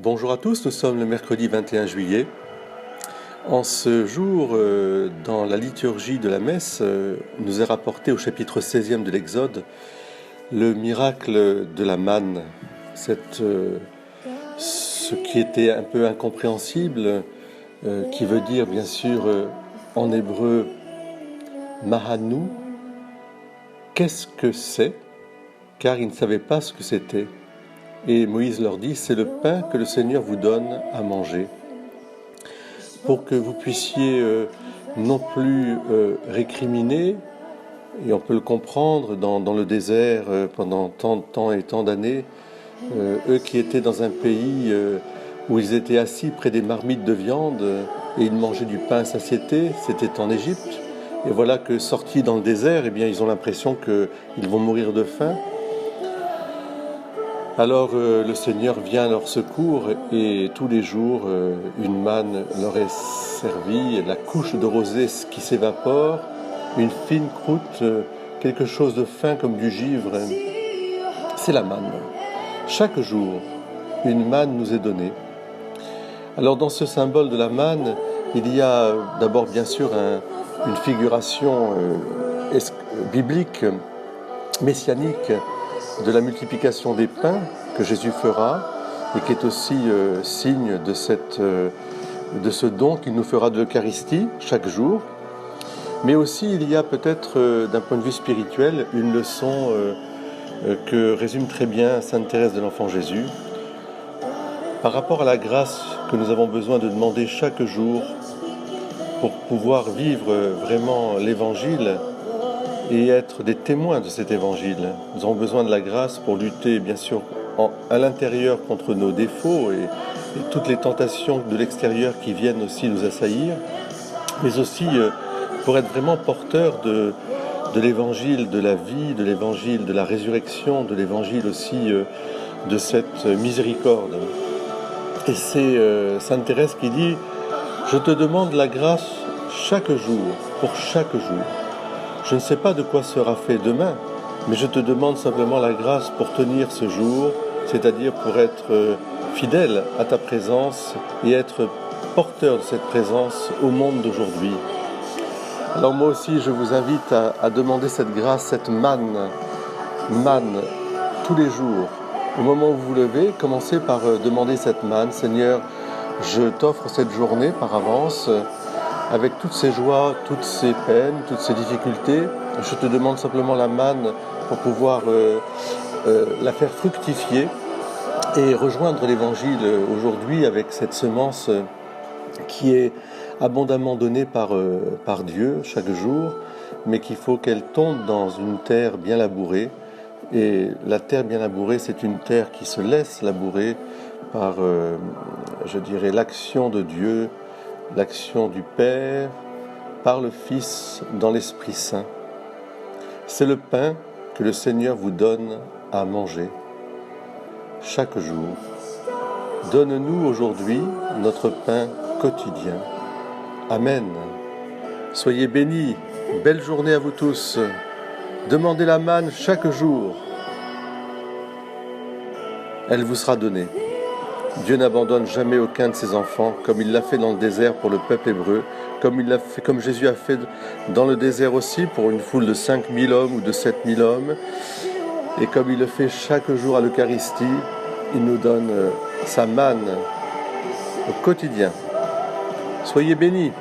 Bonjour à tous, nous sommes le mercredi 21 juillet. En ce jour, dans la liturgie de la messe, nous est rapporté au chapitre 16e de l'Exode le miracle de la manne, ce qui était un peu incompréhensible, qui veut dire bien sûr en hébreu mahanu. Qu'est-ce que c'est? Car ils ne savaient pas ce que c'était. Et Moïse leur dit, c'est le pain que le Seigneur vous donne à manger, pour que vous puissiez non plus récriminer, et on peut le comprendre dans le désert pendant tant de temps et tant d'années, eux qui étaient dans un pays où ils étaient assis près des marmites de viande et ils mangeaient du pain à satiété, c'était en Égypte, et voilà que sortis dans le désert, eh bien, ils ont l'impression qu'ils vont mourir de faim. Alors le Seigneur vient à leur secours et tous les jours une manne leur est servie, la couche de rosée qui s'évapore, une fine croûte, quelque chose de fin comme du givre. C'est la manne. Chaque jour, une manne nous est donnée. Alors dans ce symbole de la manne, il y a d'abord bien sûr une figuration biblique, messianique, de la multiplication des pains que Jésus fera et qui est aussi signe de ce don qu'il nous fera de l'Eucharistie chaque jour. Mais aussi il y a peut-être d'un point de vue spirituel une leçon que résume très bien Sainte Thérèse de l'Enfant Jésus par rapport à la grâce que nous avons besoin de demander chaque jour pour pouvoir vivre vraiment l'Évangile et être des témoins de cet évangile. Nous avons besoin de la grâce pour lutter, bien sûr, à l'intérieur contre nos défauts et toutes les tentations de l'extérieur qui viennent aussi nous assaillir, mais aussi pour être vraiment porteurs de l'évangile de la vie, de l'évangile de la résurrection, de l'évangile aussi de cette miséricorde. Et c'est Sainte Thérèse qui dit « Je te demande la grâce chaque jour, pour chaque jour. Je ne sais pas de quoi sera fait demain, mais je te demande simplement la grâce pour tenir ce jour, c'est-à-dire pour être fidèle à ta présence et être porteur de cette présence au monde d'aujourd'hui. » Alors moi aussi, je vous invite à demander cette grâce, cette manne, tous les jours. Au moment où vous vous levez, commencez par demander cette manne. Seigneur, je t'offre cette journée par avance, avec toutes ces joies, toutes ces peines, toutes ces difficultés. Je te demande simplement la manne pour pouvoir la faire fructifier et rejoindre l'Évangile aujourd'hui avec cette semence qui est abondamment donnée par Dieu chaque jour, mais qu'il faut qu'elle tombe dans une terre bien labourée. Et la terre bien labourée, c'est une terre qui se laisse labourer par, je dirais, l'action de Dieu, l'action du Père, par le Fils, dans l'Esprit Saint. C'est le pain que le Seigneur vous donne à manger chaque jour. Donne-nous aujourd'hui notre pain quotidien. Amen. Soyez bénis. Belle journée à vous tous. Demandez la manne chaque jour. Elle vous sera donnée. Dieu n'abandonne jamais aucun de ses enfants, comme il l'a fait dans le désert pour le peuple hébreu, comme Jésus a fait dans le désert aussi pour une foule de 5000 hommes ou de 7000 hommes, et comme il le fait chaque jour à l'Eucharistie, il nous donne sa manne au quotidien. Soyez bénis.